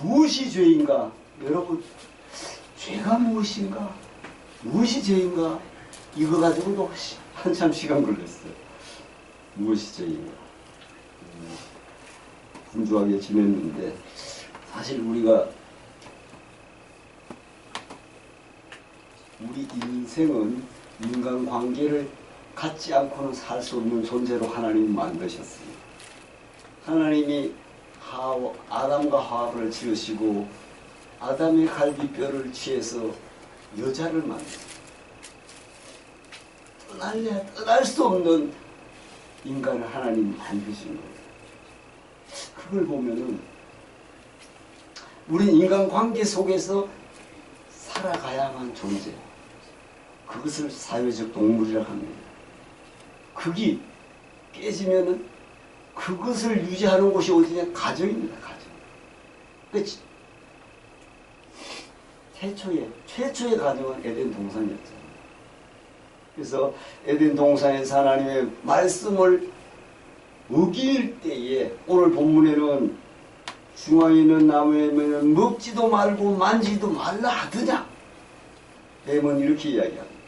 무엇이 죄인가? 여러분, 죄가 무엇인가? 무엇이 죄인가? 이거 가지고도 한참 시간 걸렸어요. 무엇이 죄인가? 분주하게 지냈는데, 사실 우리 인생은 인간관계를 갖지 않고는 살 수 없는 존재로 하나님이 만드셨습니다. 하나님이 아담과 하와를 지으시고 아담의 갈비뼈를 취해서 여자를 만들었습니다. 떠날 수 없는 인간을 하나님이 만드신 거예요. 그걸 보면은 우린 인간관계 속에서 살아가야만 존재. 그것을 사회적 동물이라고 합니다. 그게 깨지면은 그것을 유지하는 곳이 어디냐? 가정입니다. 가정. 그치? 최초의 가정은 에덴 동산이었잖아요. 그래서 에덴 동산에서 하나님의 말씀을 어길 때에 오늘 본문에는 중앙에 있는 나무에는 먹지도 말고 만지지도 말라 하더냐? 뱀은 이렇게 이야기합니다.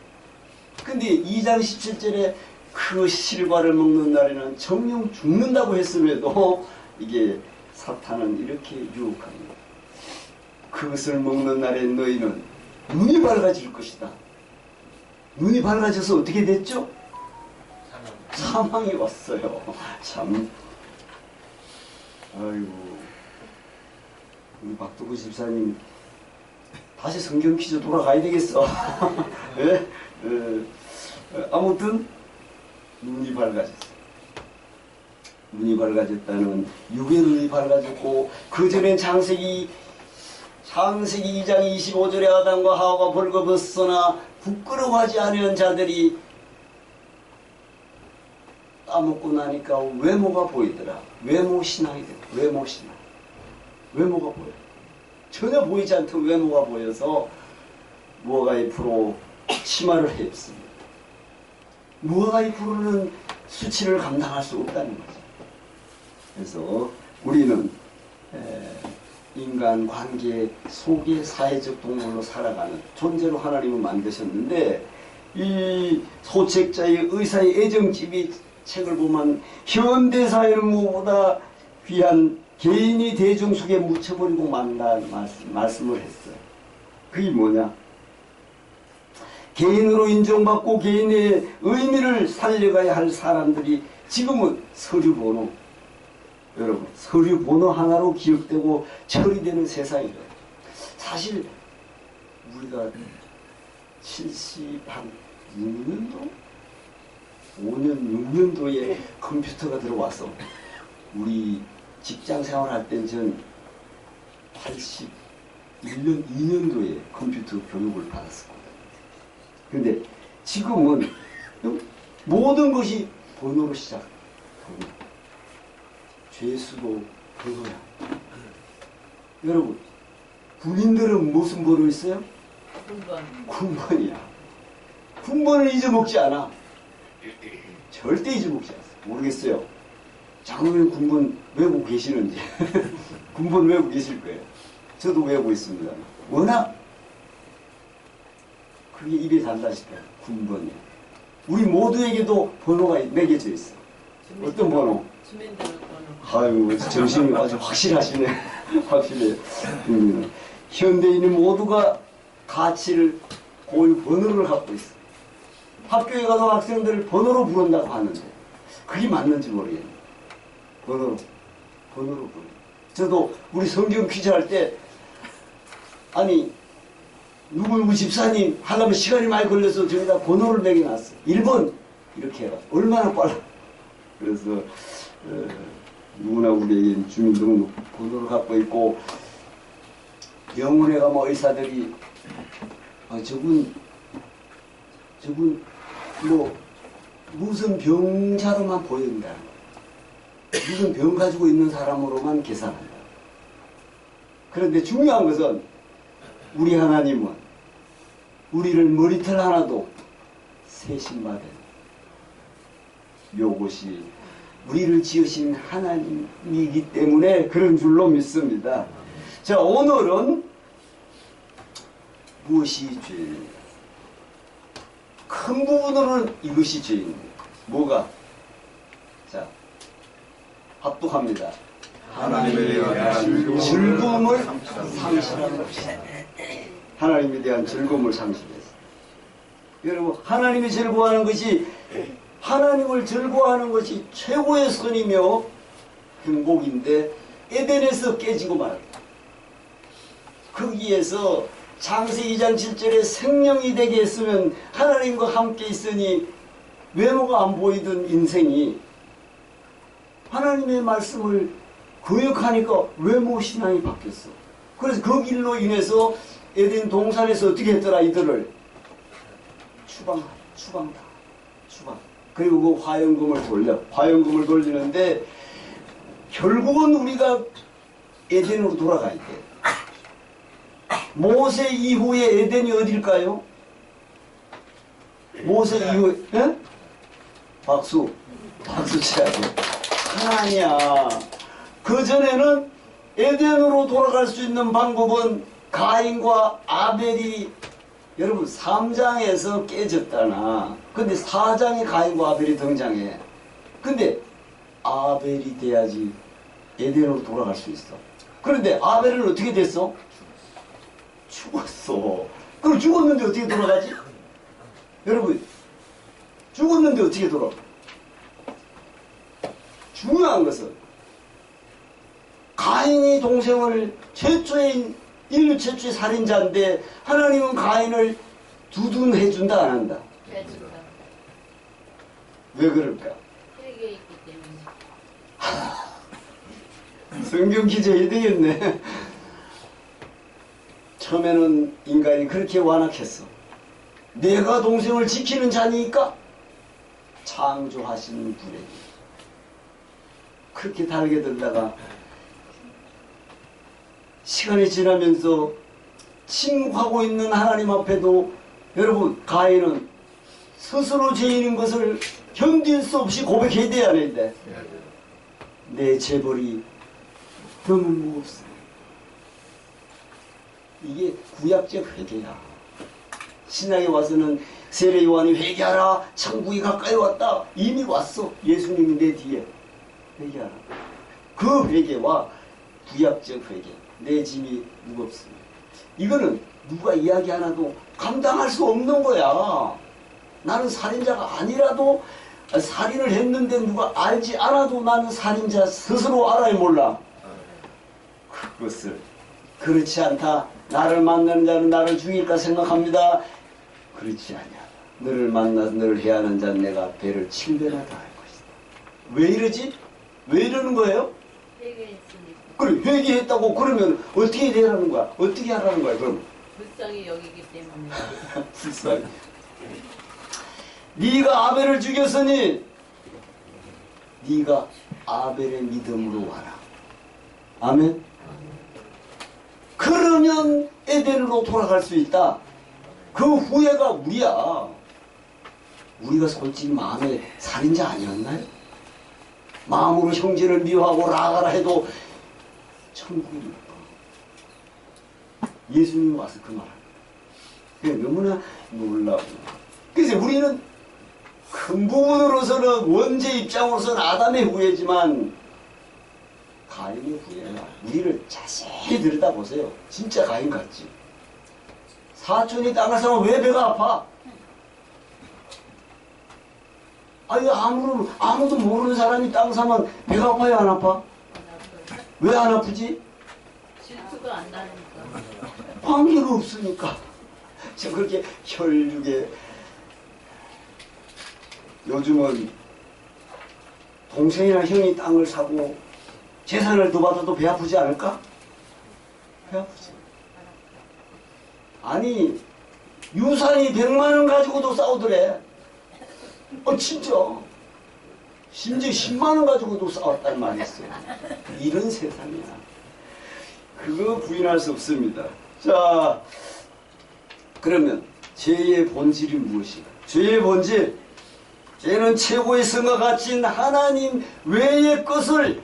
근데 2장 17절에 그 실과를 먹는 날에는 정령 죽는다고 했음에도 이게 사탄은 이렇게 유혹합니다. 그것을 먹는 날에 너희는 눈이 밝아질 것이다. 눈이 밝아져서 어떻게 됐죠? 사망이 왔어요. 참. 아이고. 우리 박두구 집사님 다시 성경 퀴즈 돌아가야 되겠어. 네? 아무튼 눈이 밝아졌어요. 눈이 밝아졌다는 육의 눈이 밝아졌고 그 전엔 창세기 2장 25절에 아담과 하와가 벌거벗었으나 부끄러워하지 않은 자들이 따먹고 나니까 외모가 보이더라. 외모신앙이 돼. 외모신앙. 외모가 보여. 전혀 보이지 않던 외모가 보여서 무화과 잎으로 치마를 입습니다. 무화과 잎으로는 수치를 감당할 수 없다는 거죠. 그래서 우리는 인간관계 속의 사회적 동물로 살아가는 존재로 하나님은 만드셨는데 이 소책자의 의사의 애정집이 책을 보면 현대사회는 무엇보다 귀한 개인이 대중 속에 묻혀버리고 만다는 말씀을 했어요. 그게 뭐냐? 개인으로 인정받고 개인의 의미를 살려가야 할 사람들이 지금은 서류번호, 여러분 서류번호 하나로 기억되고 처리되는 세상이래요. 사실 우리가 76년도? 5년, 6년도에 컴퓨터가 들어와서 우리 직장 생활할 땐 전 81년, 2년도에 컴퓨터 교육을 받았었거든요. 근데 지금은 모든 것이 번호로 시작합니다. 번호. 죄수도 번호야. 여러분, 군인들은 무슨 번호 있어요? 군번이야. 군번을 잊어먹지 않아. 절대 잊어먹지 않았어. 모르겠어요. 장로님 군번 외우고 계시는지. 군번 외우고 계실 거예요. 저도 외우고 있습니다. 워낙 그게 입에 달라지더라. 군번이. 우리 모두에게도 번호가 매겨져 있어. 어떤 번호? 주민등록 번호. 아이고, 정신이 아주 확실하시네. 확실해요. 현대인은 모두가 가치를 고유 번호를 갖고 있어. 학교에 가서 학생들을 번호로 부른다고 하는데 그게 맞는지 모르겠네. 번호로 부르. 저도 우리 성경 퀴즈 할 때 아니 누구 집사님 하려면 시간이 많이 걸려서 저기다 번호를 매겨놨어. 1번 이렇게 해라. 얼마나 빨라. 그래서 누구나 우리에게 주민등록 번호를 갖고 있고 병원에 가면 의사들이 저분 뭐 무슨 병자로만 보인다. 무슨 병 가지고 있는 사람으로만 계산한다. 그런데 중요한 것은 우리 하나님은 우리를 머리털 하나도 세심받은 요것이 우리를 지으신 하나님이기 때문에 그런 줄로 믿습니다. 자, 오늘은 무엇이 죄입니까? 큰 부분으로는 이것이 죄입니다. 뭐가? 자, 합독합니다. 하나님에 대한 즐거움을 상실한 것이다. 하나님에 대한 즐거움을 상실했어. 여러분, 하나님이 즐거워하는 것이, 하나님을 즐거워하는 것이 최고의 선이며 행복인데 에덴에서 깨지고 말았다. 거기에서 창세기 2장 7절에 생명이 되게 했으면 하나님과 함께 있으니 외모가 안 보이던 인생이 하나님의 말씀을 거역하니까 외모 신앙이 바뀌었어. 그래서 그 길로 인해서 에덴 동산에서 어떻게 했더라, 이들을 추방다. 그리고 그 화영금을 돌리는데 결국은 우리가 에덴으로 돌아가야 돼. 모세 이후에 에덴이 어딜까요? 모세 이후에, 예? 박수 쳐야 돼. 아니야. 그전에는 에덴으로 돌아갈 수 있는 방법은 가인과 아벨이, 여러분 3장에서 깨졌다나. 근데 4장에 가인과 아벨이 등장해. 근데 아벨이 돼야지 에덴으로 돌아갈 수 있어. 그런데 아벨은 어떻게 됐어? 죽었어. 그럼 죽었는데 어떻게 돌아가지? 여러분, 죽었는데 어떻게 돌아가? 중요한 것은 가인이 동생을 인류 최초의 살인자인데 하나님은 가인을 두둔해준다, 안 한다? 해준다. 왜 그럴까? 세계에 있기 때문에. 성경 기자 1등이었네. 처음에는 인간이 그렇게 완악했어. 내가 동생을 지키는 자니까 창조하시는 분에게 그렇게 달게 들다가 시간이 지나면서 침묵하고 있는 하나님 앞에도 여러분, 가인은 스스로 죄인인 것을 견딜 수 없이 고백해야 돼야 하는데 내 재벌이 너무 무겁습니다. 이게 구약적 회개야. 신약에 와서는 세례 요한이 회개하라, 천국이 가까이 왔다. 이미 왔어. 예수님이 내 뒤에. 회개하라. 그 회개와 구약적 회개, 내 짐이 무겁습니다. 이거는 누가 이야기 하나도 감당할 수 없는 거야. 나는 살인자가 아니라도, 살인을 했는데 누가 알지 않아도 나는 살인자 스스로 알아야 몰라. 그것을 그렇지 않다. 나를 만나는 자는 나를 죽일까 생각합니다. 그렇지 않냐. 너를 만나서 너를 해하는 자는 내가 배를 7배나 다 할 것이다. 왜 이러지? 왜 이러는 거예요? 회개했으니까. 그래, 회개했다고 그러면 어떻게 되라는 거야? 어떻게 하라는 거야, 그럼? 불쌍히 여기기 때문에. 불쌍해. 네가 아벨을 죽였으니 네가 아벨의 믿음으로 와라. 아멘. 그러면 에덴으로 돌아갈 수 있다. 그 후회가 우리야. 우리가 솔직히 마음에 살인자 아니었나요? 마음으로 형제를 미워하고 나가라 해도 천국이니까. 예수님이 와서 그 말합니다. 그게 너무나 놀라워. 그래서 우리는 큰 부분으로서는 원죄 입장으로서는 아담의 후회지만 가인의 후회야. 우리를 자세히 들여다보세요. 진짜 가인 같지. 사촌이 땅을 사면 왜 배가 아파? 아니 아무도 모르는 사람이 땅 사면 배가 아파요, 안 아파? 왜 안 아프지? 질투가 안 나니까. 관계가 없으니까. 저 그렇게 혈육에 요즘은 동생이나 형이 땅을 사고 재산을 더 받아도 배 아프지 않을까? 배 아프지. 아니 유산이 100만 원 가지고도 싸우더래. 진짜. 심지어 10만 원 가지고도 싸웠단 말이 있어요. 이런 세상이야. 그거 부인할 수 없습니다. 자, 그러면 죄의 본질이 무엇인가? 죄의 본질. 죄는 최고의 성과 가진 하나님 외의 것을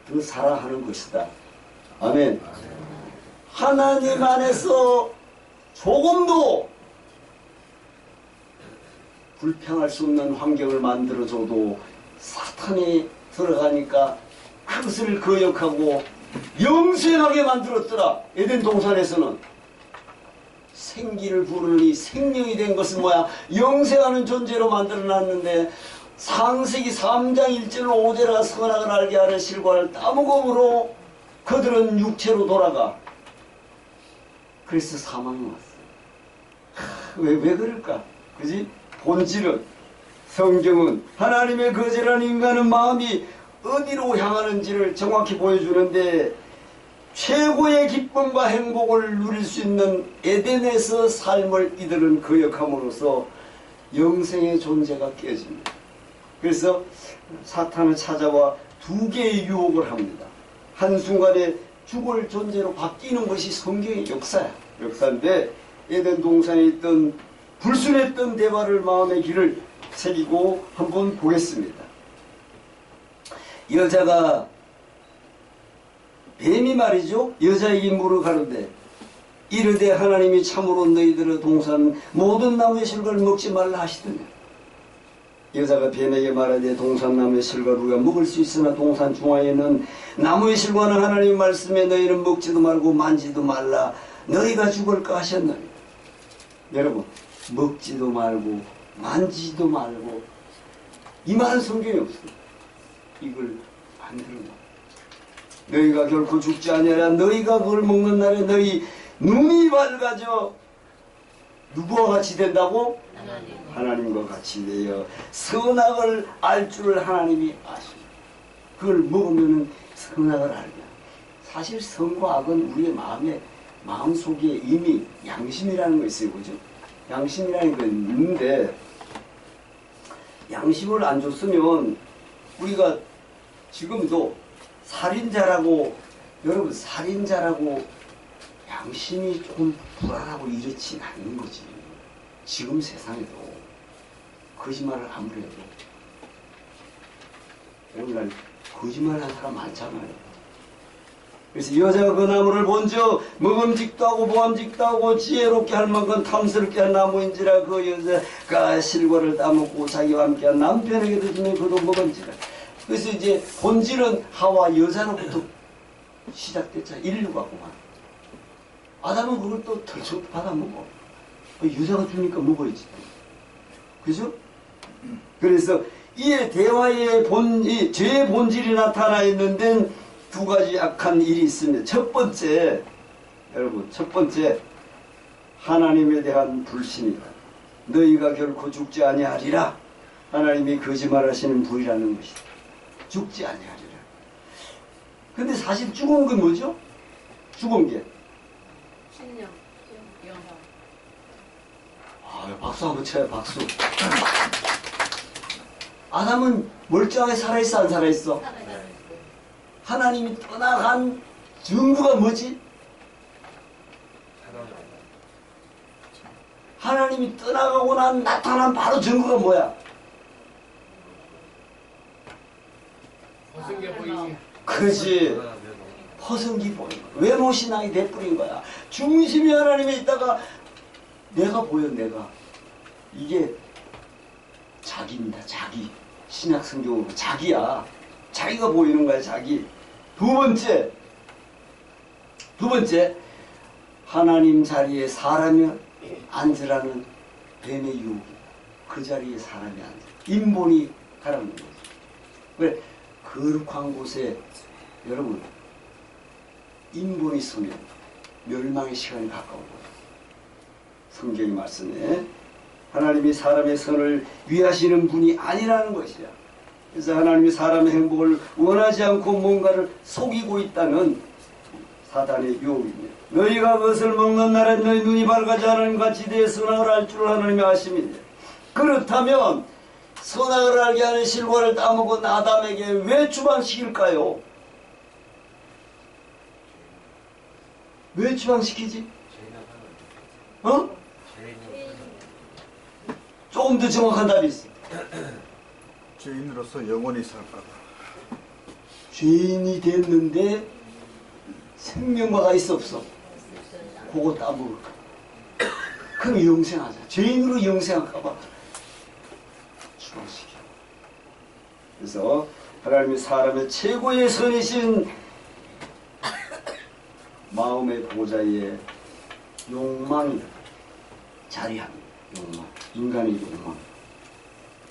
더 사랑하는 것이다. 아멘. 하나님 안에서 조금도 불평할 수 없는 환경을 만들어줘도 사탄이 들어가니까 그것을 거역하고 영생하게 만들었더라. 에덴 동산에서는 생기를 부르니 생명이 된 것은 뭐야? 영생하는 존재로 만들어놨는데 창세기 3장 1절 5절에 선악을 알게 하는 실과를 따먹음으로 그들은 육체로 돌아가. 그래서 사망이 왔어. 왜 그럴까? 그지? 본질은, 성경은 하나님의 거절한 인간은 마음이 어디로 향하는지를 정확히 보여주는데 최고의 기쁨과 행복을 누릴 수 있는 에덴에서 삶을 이들은 거역함으로써 영생의 존재가 깨집니다. 그래서 사탄은 찾아와 두 개의 유혹을 합니다. 한순간에 죽을 존재로 바뀌는 것이 성경의 역사야. 역사인데 에덴 동산에 있던 불순했던 대화를 마음의 길을 새기고 한번 보겠습니다. 여자가 뱀이 말이죠. 여자에게 물어 가로되 이르되 하나님이 참으로 너희들의 동산 모든 나무의 실과를 먹지 말라 하시더냐. 여자가 뱀에게 말하되 동산 나무의 실과를 우리가 먹을 수 있으나 동산 중앙에는 나무의 실과는 하나님 말씀에 너희는 먹지도 말고 만지도 말라 너희가 죽을까 하셨나니. 여러분, 먹지도 말고 만지지도 말고 이 말은 성경에 없습니다. 이걸 만들어놔. 너희가 결코 죽지 아니하라. 너희가 그걸 먹는 날에 너희 눈이 밝아져 누구와 같이 된다고? 하나님과 같이 되어 선악을 알 줄을 하나님이 아십니다. 그걸 먹으면 선악을 알게. 사실 선과 악은 우리의 마음속에 이미 양심이라는 거 있어요. 그죠? 양심이라는 거 있는데 양심을 안 줬으면 우리가 지금도 살인자라고, 여러분 살인자라고 양심이 조금 불안하고 이렇진 않는 거지. 지금 세상에도 거짓말을 아무리 해도 오늘날 거짓말하는 사람 많잖아요. 그래서 여자가 그 나무를 본즉 먹음직도 하고 보암직도 하고 지혜롭게 할 만큼 탐스럽게 한 나무인지라 그 여자가 실과를 따먹고 자기와 함께한 남편에게도 주면 그도 먹은지라. 그래서 이제 본질은 하와 여자로부터 시작됐잖아. 인류가구만. 아담은 그걸 또 덜쩍 받아먹어. 여자가 주니까 먹어야지. 그죠? 그래서 이에 대화의 이 죄의 본질이 나타나 있는 데는 두 가지 악한 일이 있습니다. 첫 번째, 여러분, 첫 번째, 하나님에 대한 불신이다. 너희가 결코 죽지 아니하리라. 하나님이 거짓말하시는 분이라는 것이다. 죽지 아니하리라. 근데 사실 죽은 건 뭐죠? 죽은 게. 신령, 영화. 아, 박수 한번 쳐요, 박수. 아담은 멀쩡하게 살아있어, 안 살아있어? 하나님이 떠나간 증거가 뭐지? 하나님이 떠나가고 난 나타난 바로 증거가 뭐야? 벗은 게 보이지. 그렇지. 허성기 보인 거야. 외모신앙이 돼버린 거야. 중심이 하나님에 있다가 내가 보여, 내가. 이게 자기입니다. 자기. 신약 성경으로 자기야. 자기가 보이는 거야, 자기. 두 번째, 하나님 자리에 사람이 앉으라는 뱀의 유혹. 그 자리에 사람이 앉아. 인본이 가라는 거지. 왜? 거룩한 곳에, 여러분, 인본이 서면 멸망의 시간이 가까운 거예요. 성경의 말씀에 하나님이 사람의 선을 위하시는 분이 아니라는 것이야. 그래서 하나님이 사람의 행복을 원하지 않고 뭔가를 속이고 있다는 사단의 유혹입니다. 너희가 그것을 먹는 날에 너희 눈이 밝아지 않은 같이 대해 선악을 알 줄을 하나님이 아심이니. 그렇다면 선악을 알게 하는 실과를 따먹은 아담에게 왜 추방시킬까요? 왜 추방시키지? 어? 조금 더 정확한 답이 있어. 죄인으로서 영원히 살까봐. 죄인이 됐는데 생명과가 있어 없어? 보고 따먹을까? 그럼 영생하자. 죄인으로 영생할까봐 추방시켜. 그래서 하나님이 사람의 최고의 선이신 마음의 보좌에 욕망이 자리합니다. 욕망. 인간의 욕망.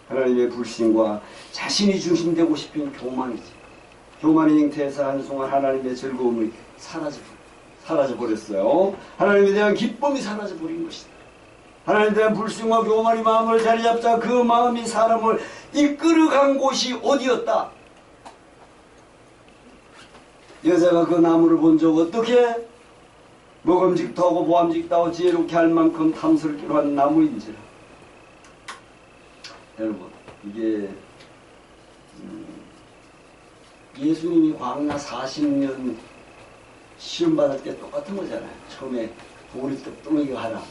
하나님의 불신과 자신이 중심되고 싶은 교만이지. 교만의 형태에서 한순간 하나님의 즐거움이 사라져버렸어요. 하나님에 대한 기쁨이 사라져버린 것이다. 하나님에 대한 불신과 교만이 마음을 자리잡자 그 마음이 사람을 이끌어간 곳이 어디였다? 여자가 그 나무를 본 적 어떻게? 먹음직도 하고 보암직도 하고 지혜롭게 할 만큼 탐스럽기로 한 나무인지라. 여러분, 이게 예수님이 광야 40년 시험 받을 때 똑같은 거잖아요. 처음에 돌이 떡덩이가 하라.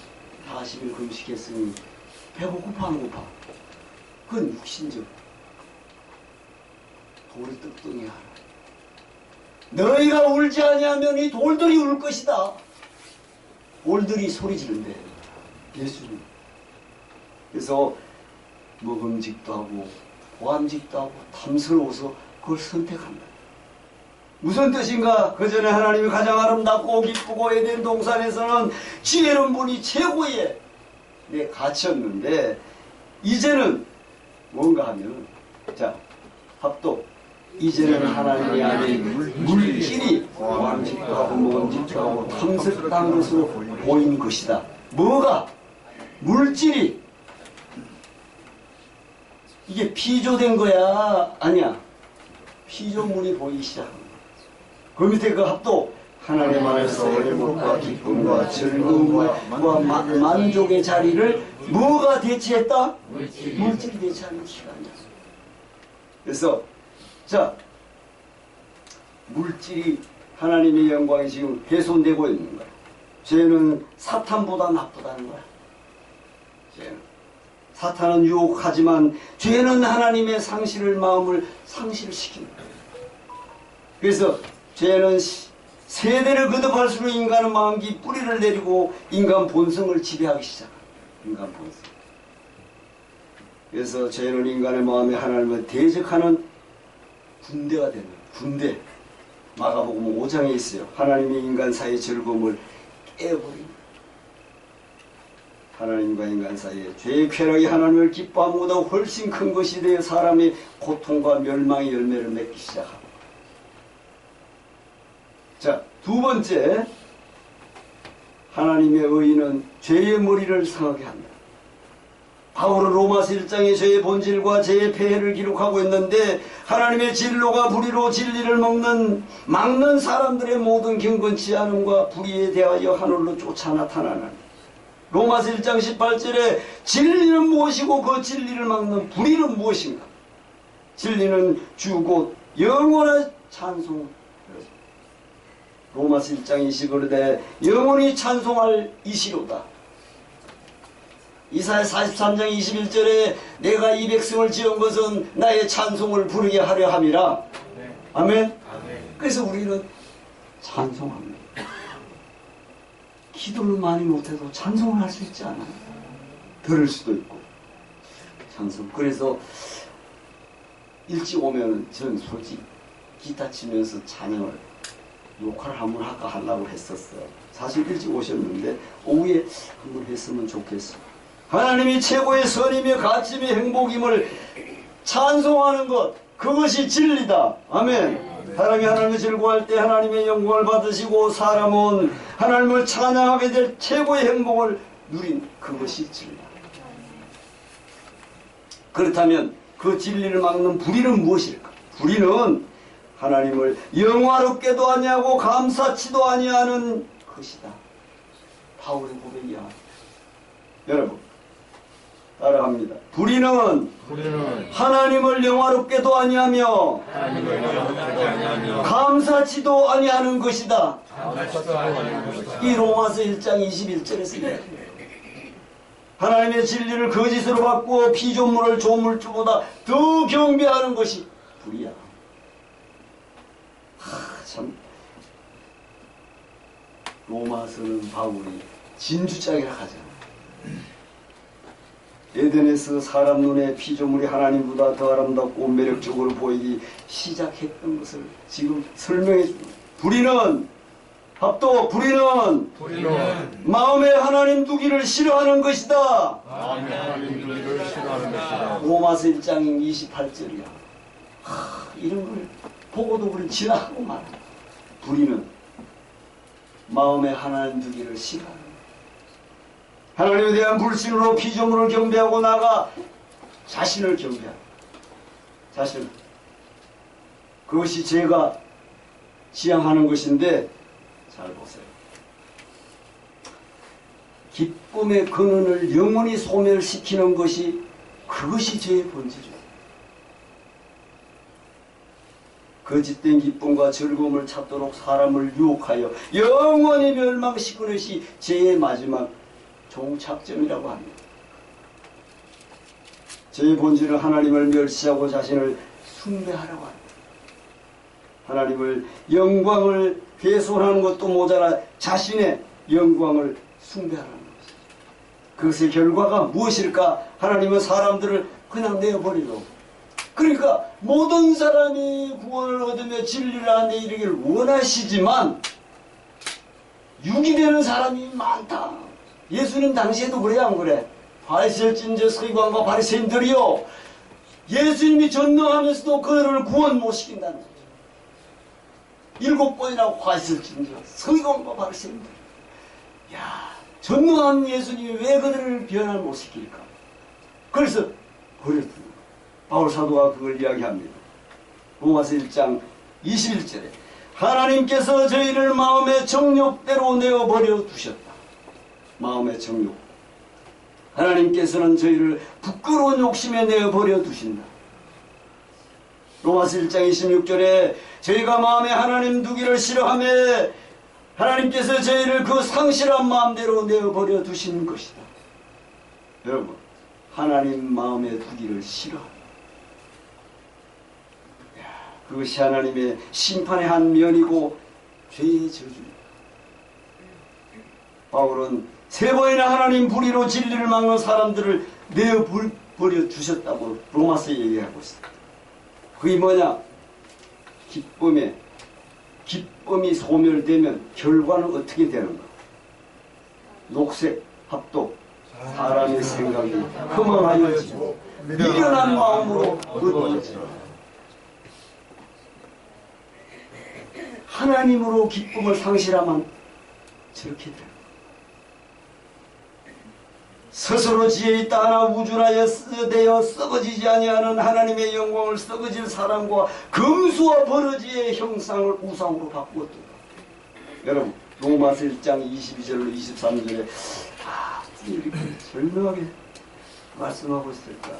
40일 금식했으니 배고파 안 고파? 그건 육신적. 돌이 떡덩이 하라. 너희가 울지 아니하면 이 돌들이 울 것이다. 돌들이 소리 지른대. 예수님. 그래서 먹음직도 하고 보암직도 하고 탐스러워서 그걸 선택한다. 무슨 뜻인가? 그 전에 하나님이 가장 아름답고 기쁘고 에덴 동산에서는 지혜로운 분이 최고의 가치였는데 이제는 뭔가 하면 자 합독 이제는 하나님이 아닌 물질이 보암직도 하고 먹음직도 하고 탐스럽다는 것으로 보이는 것이다. 뭐가? 물질이 이게 피조된 거야? 아니야. 피조물이 보이기 시작합니다. 그 밑에 그 합도 하나님 안에서 행복과 기쁨과 즐거움과 만족의 자리를 뭐가 대체했다? 물질이 대체하는 시간이야. 그래서 자 물질이 하나님의 영광이 지금 훼손되고 있는 거야. 죄는 사탄보다 나쁘다는 거야. 죄는. 사탄은 유혹하지만 죄는 하나님의 상실을 마음을 상실시킨다. 그래서 죄는 세대를 거듭할수록 인간은 마음기 뿌리를 내리고 인간 본성을 지배하기 시작합니다. 인간 본성. 그래서 죄는 인간의 마음에 하나님을 대적하는 군대가 되는 군대. 마가복음 5장에 있어요. 하나님이 인간 사이의 즐거움을 깨버립니다. 하나님과 인간 사이에 죄의 쾌락이 하나님을 기뻐함보다 훨씬 큰 것이 되어 사람이 고통과 멸망의 열매를 맺기 시작합니다. 자, 두 번째, 하나님의 의인은 죄의 머리를 상하게 한다. 바울은 로마서 1장에 죄의 본질과 죄의 폐해를 기록하고 있는데 하나님의 진로가 불의로 진리를 막는 사람들의 모든 경건치 않음과 불의에 대하여 하늘로 쫓아 나타나는 로마서 1장 18절에 진리는 무엇이고 그 진리를 막는 불의는 무엇인가? 진리는 주곧 영원한 찬송. 로마서 1장 20절에 영원히 찬송할 이시로다. 이사야 43장 21절에 내가 이 백성을 지은 것은 나의 찬송을 부르게 하려 함이라. 아멘. 그래서 우리는 찬송합니다. 기도를 많이 못해도 찬송을 할 수 있지 않아요? 들을 수도 있고 찬송. 그래서 일찍 오면은 전 솔직히 기타 치면서 찬양을 녹화를 한번 할까 하려고 했었어요. 사실 일찍 오셨는데 오후에 한번 했으면 좋겠어. 하나님이 최고의 선이며 가치며 행복임을 찬송하는 것, 그것이 진리다. 아멘. 사람이 하나님을 즐거워할 때 하나님의 영광을 받으시고 사람은 하나님을 찬양하게 될 최고의 행복을 누린 그것이 진리다. 그렇다면 그 진리를 막는 불의는 무엇일까? 불의는 하나님을 영화롭게도 아니하고 감사치도 아니하는 것이다. 바울의 고백이야. 여러분 따라갑니다. 불의는 하나님을 영화롭게도 아니하며 감사치도 아니하는 것이다. 이 로마서 1장 21절에서 하나님의 진리를 거짓으로 바꾸어 피조물을 조물주보다 더 경배하는 것이 불의야. 참 로마서는 바울이 진주짝이라 하잖아. 에덴에서 사람 눈에 피조물이 하나님보다 더 아름답고 매력적으로 보이기 시작했던 것을 지금 설명해 줍니다. 불의는 합도 불의는 마음에 하나님 두기를 싫어하는 것이다. 마음에 하나님 두기를 싫어하는 것이다. 로마서 1장 28절이야. 이런 걸 보고도 우리는 지나가고 말아. 불의는 마음에 하나님 두기를 싫어하는 거야. 하나님에 대한 불신으로 피조물을 경배하고 나가 자신을 경배하는 자신. 그것이 제가 지향하는 것인데 잘 보세요. 기쁨의 근원을 영원히 소멸시키는 것이 그것이 죄의 본질이에요. 거짓된 기쁨과 즐거움을 찾도록 사람을 유혹하여 영원히 멸망시키는 것이 죄의 마지막 종착점이라고 합니다. 죄의 본질은 하나님을 멸시하고 자신을 숭배하라고 합니다. 하나님을 영광을 훼손하는 것도 모자라 자신의 영광을 숭배하라는 것이죠. 그것의 결과가 무엇일까? 하나님은 사람들을 그냥 내어버리고, 그러니까 모든 사람이 구원을 얻으며 진리를 안에 이르기를 원하시지만 유기되는 사람이 많다. 예수님 당시에도 그래 안 그래? 바리새인저 서기관과 바리새인들이요, 예수님이 전능하면서도 그들을 구원 못 시킨다는 거죠. 7번이나 화했을진저 서기관과 바리새인들. 야, 전능한 예수님이 왜 그들을 변화 못 시킬까? 그래서 버렸던 거예요. 바울 사도가 그걸 이야기합니다. 로마서 1장 21절에 하나님께서 저희를 마음의 정욕대로 내어버려 두셨다. 마음의 정욕. 하나님께서는 저희를 부끄러운 욕심에 내어버려 두신다. 로마서 1장 26절에 저희가 마음에 하나님 두기를 싫어하며 하나님께서 저희를 그 상실한 마음대로 내어버려 두신 것이다. 여러분, 하나님 마음에 두기를 싫어합니다. 그것이 하나님의 심판의 한 면이고 죄의 저주입니다. 바울은 3번이나 하나님 불의로 진리를 막는 사람들을 내어버려 주셨다고 로마서에 얘기하고 있습니다. 그게 뭐냐? 기쁨이 소멸되면 결과는 어떻게 되는가? 녹색, 합독, 사람의 생각이 허망하여지고 미련한 마음으로 얻어지고 하나님으로 기쁨을 상실하면 저렇게 돼요. 스스로 지혜 있다 하나 우주나여 쓰되어 썩어지지 아니하는 하나님의 영광을 썩어질 사람과 금수와 버러지의 형상을 우상으로 바꾸었다. 여러분, 로마서 1장 22절로 23절에 이렇게 절묘하게 말씀하고 있을까?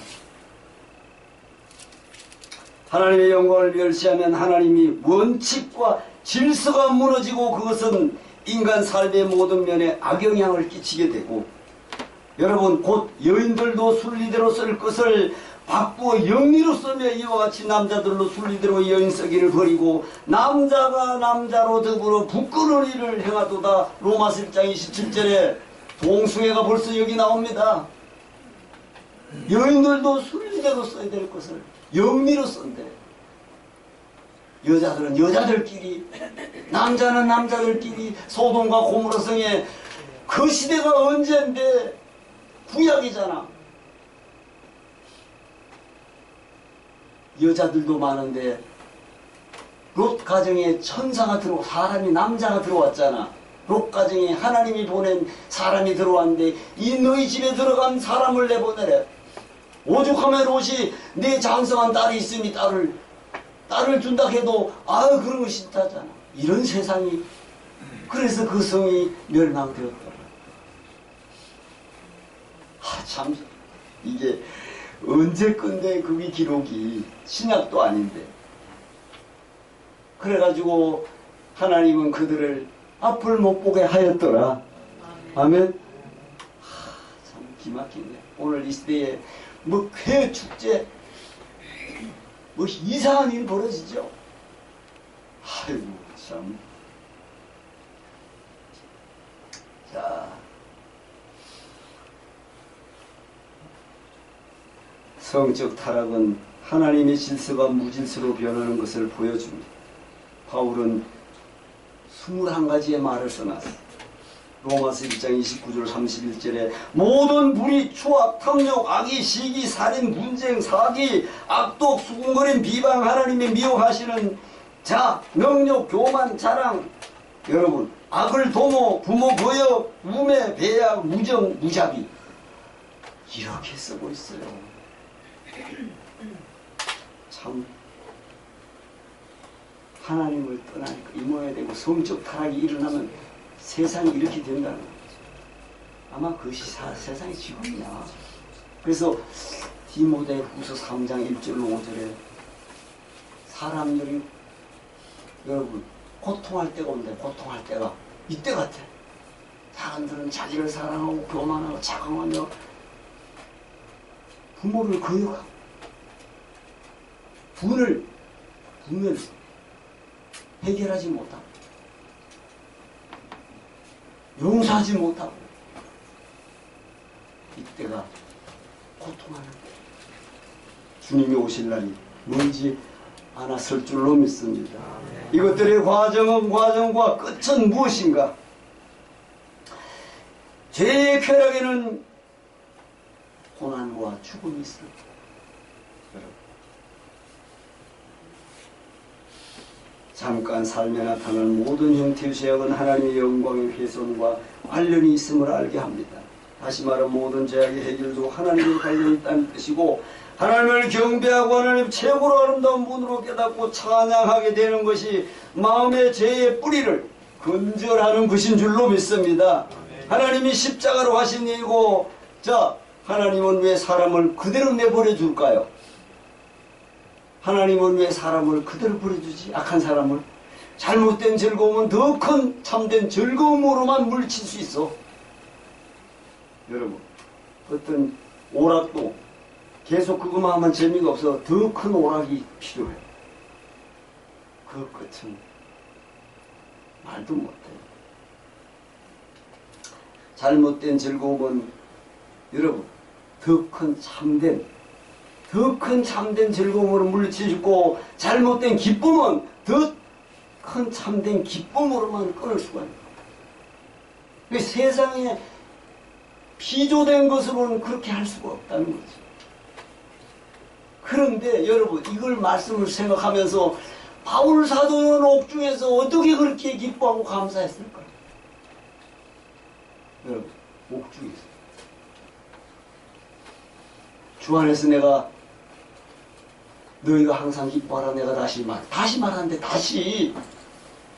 하나님의 영광을 멸시하면 하나님이 원칙과 질서가 무너지고 그것은 인간 삶의 모든 면에 악영향을 끼치게 되고, 여러분, 곧 여인들도 순리대로 쓸 것을 바꾸어 영리로 쓰며 이와 같이 남자들로 순리대로 여인 쓰기를 버리고 남자가 남자로 더불어 부끄러운 일을 행하도다. 로마서 1장 27절에 동숭애가 벌써 여기 나옵니다. 여인들도 순리대로 써야 될 것을 영리로 쓴대. 여자들은 여자들끼리, 남자는 남자들끼리 소돔과 고모라 성에, 그 시대가 언제인데 구약이잖아. 여자들도 많은데 롯 가정에 천사가 들어오고 사람이 남자가 들어왔잖아. 롯 가정에 하나님이 보낸 사람이 들어왔는데 이 너희 집에 들어간 사람을 내보내래. 오죽하면 롯이 내 장성한 딸이 있으니 딸을 준다 해도 그런 거 싫다잖아. 이런 세상이. 그래서 그 성이 멸망되었더라. 참, 이게 언제 건데 그게 기록이 신약도 아닌데. 그래가지고 하나님은 그들을 앞을 못 보게 하였더라. 아멘. 참 기막히네. 오늘 이 시대에 뭐 회 축제 뭐 이상한 일이 벌어지죠. 아이고 참. 성적 타락은 하나님의 질서가 무질서로 변하는 것을 보여줍니다. 바울은 21가지의 말을 써놨어요. 로마서 1장 29절 31절에 모든 불의, 추악, 탐욕, 악의, 시기, 살인, 분쟁, 사기, 악독, 수군거림, 비방, 하나님의 미워하시는 자, 능욕, 교만, 자랑. 여러분, 악을 도모, 부모, 거역, 우매, 배약, 무정, 무자비. 이렇게 쓰고 있어요. 참 하나님을 떠나니까 이모야 되고 성적 타락이 일어나면 세상이 이렇게 된다는 거죠. 아마 그것이 세상의 지금이야. 그래서 디모데 후서 3장 1절로 5절에 사람들이 여러분 고통할 때가 온대. 고통할 때가 이때 같아. 사람들은 자기를 사랑하고 교만하고 자강하며 부모를 거역하고 분을 부면서 해결하지 못하고 용서하지 못하고 이때가 고통하는 때 주님이 오실 날이 멀지 않았을 줄로 믿습니다. 이것들의 과정과 끝은 무엇인가? 죄의 쾌락에는 고난과 죽음이 있습니다. 잠깐 삶에 나타나는 모든 형태의 죄악은 하나님의 영광의 훼손과 관련이 있음을 알게 합니다. 다시 말하면 모든 죄악의 해결도 하나님의 관련이 있다는 뜻이고 하나님을 경배하고 하나님 최고로 아름다운 분으로 깨닫고 찬양하게 되는 것이 마음의 죄의 뿌리를 건절하는 것인 줄로 믿습니다. 하나님이 십자가로 하신 일이고 자 하나님은 왜 사람을 그대로 내버려 줄까요? 하나님은 왜 사람을 그대로 버려주지? 악한 사람을. 잘못된 즐거움은 더 큰 참된 즐거움으로만 물칠 수 있어. 여러분 어떤 오락도 계속 그것만 하면 재미가 없어. 더 큰 오락이 필요해. 그 끝은 말도 못해. 잘못된 즐거움은 여러분 더 큰 참된 즐거움으로 물리치고 잘못된 기쁨은 더 큰 참된 기쁨으로만 끊을 수가 있는 거예요. 세상에 비조된 것으로는 그렇게 할 수가 없다는 거죠. 그런데 여러분 이걸 말씀을 생각하면서 바울 사도는 옥중에서 어떻게 그렇게 기뻐하고 감사했을까요? 여러분 옥중에서 주 안에서 내가 너희가 항상 기뻐하라. 내가 다시 말하는데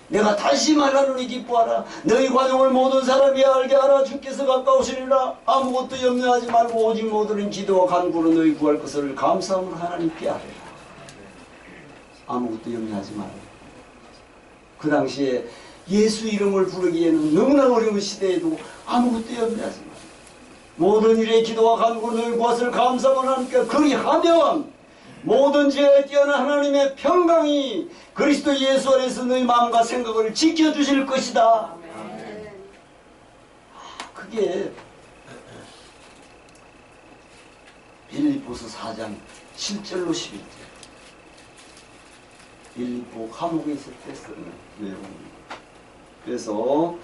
내가 다시 말하노니 기뻐하라. 너희 관용을 모든 사람이 알게 하라. 주께서 가까우시리라. 아무것도 염려하지 말고 오직 모든 기도와 간구로 너희 구할 것을 감사함으로 하나님께 아뢰라. 아무것도 염려하지 말라. 그 당시에 예수 이름을 부르기에는 너무나 어려운 시대에도 아무것도 염려하지 말라. 모든 일에 기도와 간구로 너희 구할 것을 감사함으로 하나님께 그리하면 모든 죄에 뛰어난 하나님의 평강이 그리스도 예수 안에서 너희 마음과 생각을 지켜주실 것이다. 그게 빌립보서 4장 7절로 11절 빌립보 감옥에 있을 때 쓰는 내용입니다. 그래서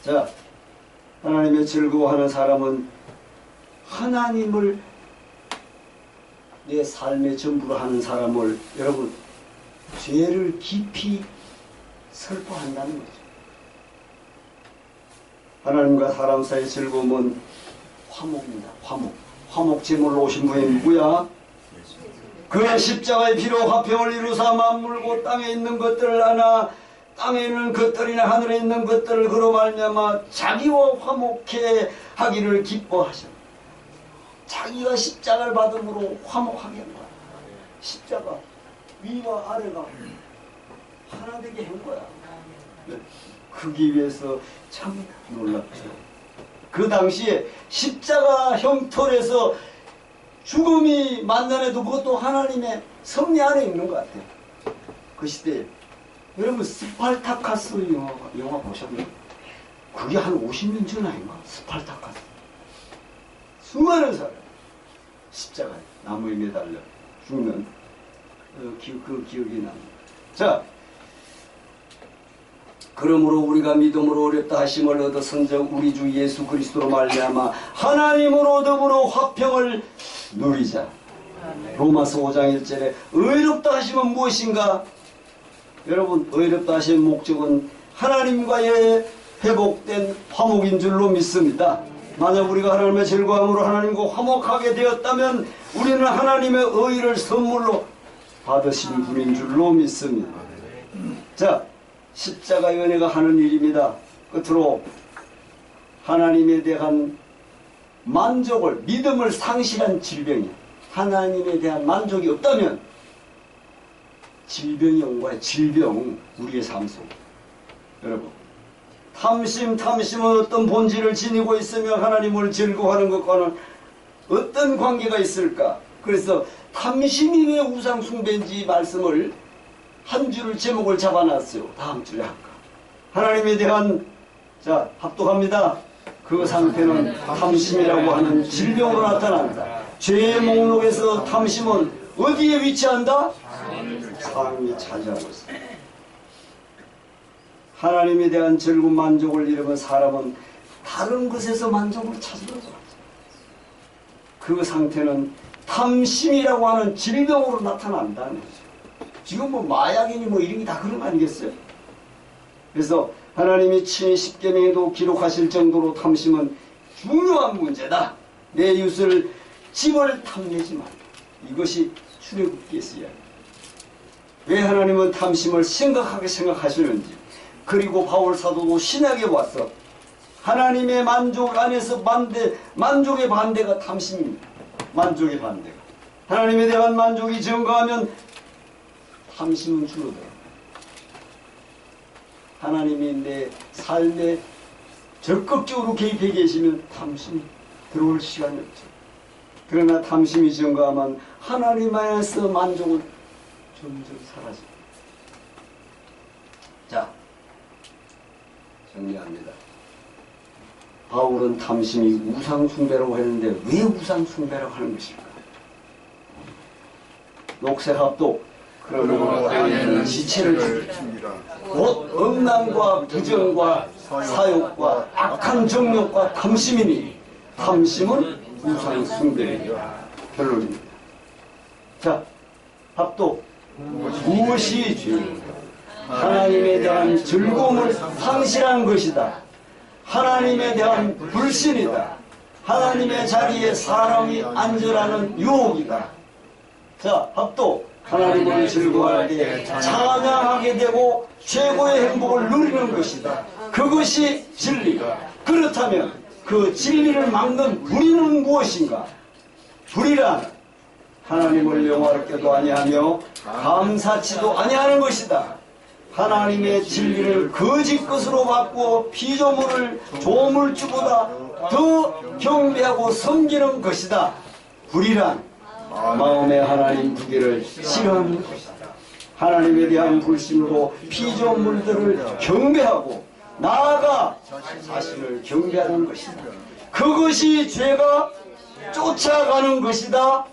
자 하나님의 즐거워하는 사람은 하나님을 내 삶의 전부로 하는 사람을 여러분 죄를 깊이 슬퍼한다는 거죠. 하나님과 사람 사이의 즐거움은 화목입니다. 화목 제물로 오신 분이 누구야? 그는 십자가의 피로 화평을 이루사 만물고 땅에 있는 것들을 하나 땅에 있는 것들이나 하늘에 있는 것들을 그로 말미암아 자기와 화목해 하기를 기뻐하셨다. 자기가 십자가를 받음으로 화목하게 한 거야. 십자가 위와 아래가 하나 되게 한 거야. 그기 위해서 참 놀랍죠. 그 당시에 십자가 형털에서 죽음이 만나내도 그것도 하나님의 섭리 안에 있는 것 같아요. 그 시대에 여러분 스파르타카스 영화 보셨나요? 그게 한 50년 전 아닌가? 스파르타카스. 수많은 사람 십자가에 나무에 매달려 죽는 그 기억이 납니다. 자, 그러므로 우리가 믿음으로 어렵다 하심을 얻어 선적 우리 주 예수 그리스도로 말미암아 하나님으로 더불어 화평을 누리자. 로마서 5장 1절에 의롭다 하심은 무엇인가? 여러분, 의롭다 하신 목적은 하나님과의 회복된 화목인 줄로 믿습니다. 만약 우리가 하나님의 즐거움으로 하나님과 화목하게 되었다면 우리는 하나님의 의를 선물로 받으신 분인 줄로 믿습니다. 자, 십자가 은혜가 하는 일입니다. 끝으로 하나님에 대한 만족을, 믿음을 상실한 질병이야. 하나님에 대한 만족이 없다면 질병이 온 거야. 질병, 우리의 삶 속에. 여러분, 탐심은 어떤 본질을 지니고 있으며 하나님을 즐거워하는 것과는 어떤 관계가 있을까? 그래서 탐심이 왜 우상 숭배인지 말씀을 한 줄을 제목을 잡아놨어요. 다음 주에 할까? 하나님에 대한, 자, 합독합니다. 그 상태는 탐심이라고 하는 질병으로 나타난다. 죄의 목록에서 탐심은 어디에 위치한다? 상위 차지하고 있습니다. 하나님에 대한 즐거운 만족을 잃으면 사람은 다른 것에서 만족을 찾으려고 하죠. 그 상태는 탐심이라고 하는 질병으로 나타난다는 거죠. 지금 뭐 마약이니 뭐 이런 게 다 그런 거 아니겠어요? 그래서 하나님이 친히 십계명에도 기록하실 정도로 탐심은 중요한 문제다. 내 이웃을 집을 탐내지 말라. 이것이 출애굽기에서 이야기합니다. 왜 하나님은 탐심을 심각하게 생각하시는지, 그리고 바울 사도도 신약에 와서 하나님의 만족 안에서 만족의 반대가 탐심입니다. 만족의 반대가. 하나님에 대한 만족이 증가하면 탐심은 줄어들어요. 하나님이 내 삶에 적극적으로 개입해 계시면 탐심이 들어올 시간이 없죠. 그러나 탐심이 증가하면 하나님 안에서 만족은 점점 사라집니다. 자, 정리합니다. 바울은 탐심이 우상숭배라고 했는데 왜 우상숭배라고 하는 것일까? 녹색합독, 그러므로 지체를 줍니다. 곧 음란과 부정과 사욕과 악한 정욕과 탐심이니 탐심은 우상숭배이다. 결론입니다. 자, 합독. 무엇이 죄인가? 하나님에 대한 즐거움을 상실한 것이다. 하나님에 대한 불신이다. 하나님의 자리에 사람이 앉으라는 유혹이다. 자, 합독. 하나님을 즐거워할 때 찬양하게 되고 최고의 행복을 누리는 것이다. 그것이 진리가. 그렇다면 그 진리를 막는 불의는 무엇인가? 불의란 하나님을 영화롭게도 아니하며 감사치도 아니하는 것이다. 하나님의 진리를 거짓 것으로 바꾸어 피조물을 조물주보다 더 경배하고 섬기는 것이다. 불의란 마음의 하나님 두 개를 싫어하는 것이다. 하나님에 대한 불신으로 피조물들을 경배하고 나아가 자신을 경배하는 것이다. 그것이 죄가 쫓아가는 것이다.